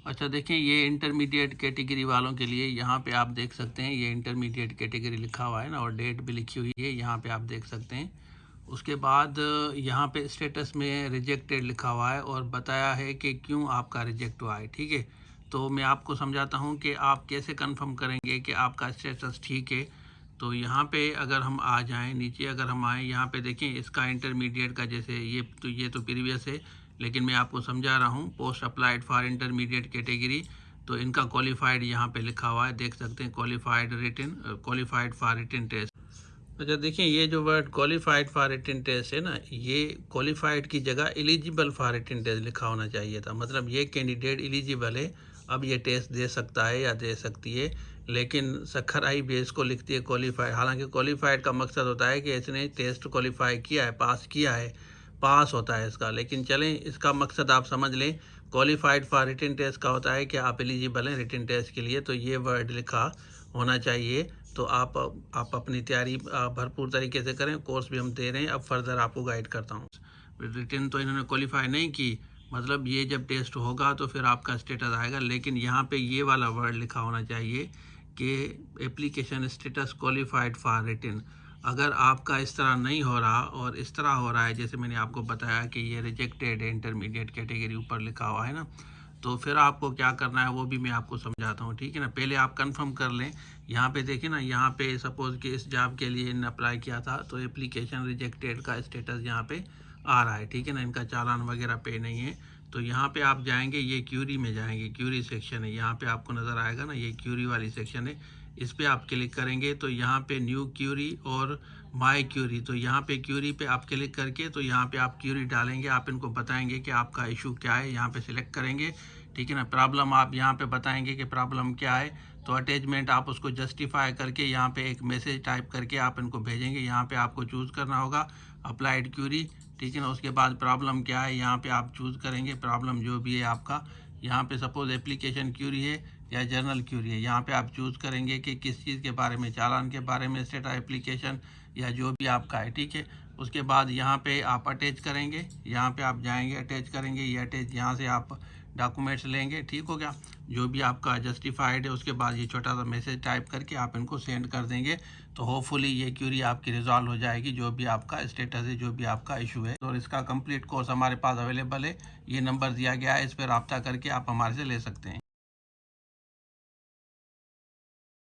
अच्छा देखिए, ये इंटरमीडिएट कैटेगरी वालों के लिए यहाँ पे आप देख सकते हैं, ये इंटरमीडिएट कैटेगरी लिखा हुआ है ना, और डेट भी लिखी हुई है यहाँ पे आप देख सकते हैं। उसके बाद यहाँ पे स्टेटस में रिजेक्टेड लिखा हुआ है और बताया है कि क्यों आपका रिजेक्ट हुआ है। ठीक है, तो मैं आपको समझाता हूँ कि आप कैसे कंफर्म करेंगे कि आपका स्टेटस ठीक है। तो यहाँ पे अगर हम आ जाएं नीचे, अगर हम आएँ यहाँ पे देखें, इसका इंटरमीडिएट का जैसे ये तो प्रीवियस है, लेकिन मैं आपको समझा रहा हूँ post applied for intermediate category. तो इनका क्वालिफाइड यहाँ पे लिखा हुआ है, देख सकते हैं, qualified written, qualified for written test. अच्छा देखिए, ये जो word qualified for written test है ना, ये क्वालिफाइड की जगह एलिजिबल फॉर रिटन टेस्ट लिखा होना चाहिए था। मतलब ये कैंडिडेट एलिजिबल है, अब ये टेस्ट दे सकता है या दे सकती है, लेकिन सखर आई बेस को लिखती है क्वालिफाइड। हालांकि क्वालिफाइड का मकसद होता है कि इसने टेस्ट क्वालिफाई किया है, पास किया है, पास होता है इसका। लेकिन चलें, इसका मकसद आप समझ लें, क्वालिफाइड फॉर रिटन टेस्ट का होता है कि आप एलिजिबल हैं रिटन टेस्ट के लिए, तो ये वर्ड लिखा होना चाहिए। तो आप अपनी तैयारी भरपूर तरीके से करें, कोर्स भी हम दे रहे हैं, अब फर्दर आपको गाइड करता हूँ। रिटन तो इन्होंने क्वालिफाई नहीं की, मतलब ये जब टेस्ट होगा तो फिर आपका स्टेटस आएगा, लेकिन यहाँ पे ये वाला वर्ड लिखा होना चाहिए कि application status qualified for written. अगर आपका इस तरह नहीं हो रहा और इस तरह हो रहा है, जैसे मैंने आपको बताया कि ये रिजेक्टेड है, इंटरमीडिएट कैटेगरी ऊपर लिखा हुआ है ना, तो फिर आपको क्या करना है वो भी मैं आपको समझाता हूँ। ठीक है ना, पहले आप कंफर्म कर लें। यहाँ पे देखिए ना, यहाँ पे सपोज कि इस जॉब के लिए इन्होंने अप्लाई किया था, तो एप्लीकेशन रिजेक्टेड का स्टेटस यहाँ पे आ रहा है। ठीक है ना, इनका चालान वगैरह पे नहीं है। तो यहाँ पे आप जाएंगे, ये क्यूरी में जाएंगे, क्यूरी सेक्शन है, यहाँ पे आपको नज़र आएगा ना, ये क्यूरी वाली सेक्शन है, इस पर आप क्लिक करेंगे तो यहाँ पे न्यू क्यूरी और माई क्यूरी, तो यहाँ पे क्यूरी पे आप क्लिक करके तो यहाँ पे आप क्यूरी डालेंगे, आप इनको बताएंगे कि आपका इशू क्या है, यहाँ पे सिलेक्ट करेंगे। ठीक है ना, प्रॉब्लम आप यहाँ पे बताएंगे कि प्रॉब्लम क्या है, तो अटैचमेंट आप उसको जस्टिफाई करके यहाँ पे एक मैसेज टाइप करके आप इनको भेजेंगे। यहाँ पे आपको चूज़ करना होगा अप्लाइड क्यूरी। ठीक है ना, उसके बाद प्रॉब्लम क्या है यहाँ पे आप चूज़ करेंगे, प्रॉब्लम जो भी है आपका। यहाँ पे सपोज एप्लीकेशन क्यूरी है या जर्नल क्यूरी है, यहाँ पे आप चूज़ करेंगे कि किस चीज़ के बारे में, चालान के बारे में, स्टेटस एप्लीकेशन या जो भी आपका है। ठीक है, उसके बाद यहाँ पे आप अटैच करेंगे, यहाँ पे आप जाएंगे, अटैच करेंगे, ये अटैच यहाँ से आप डॉक्यूमेंट्स लेंगे। ठीक हो गया, जो भी आपका जस्टिफाइड है, उसके बाद ये छोटा सा मैसेज टाइप करके आप इनको सेंड कर देंगे, तो होपफुली ये क्यूरी आपकी रिजॉल्व हो जाएगी, जो भी आपका स्टेटस है, जो भी आपका इशू है। और इसका कंप्लीट कोर्स हमारे पास अवेलेबल है, ये नंबर दिया गया है, इस पर रब्ता करके आप हमारे से ले सकते हैं।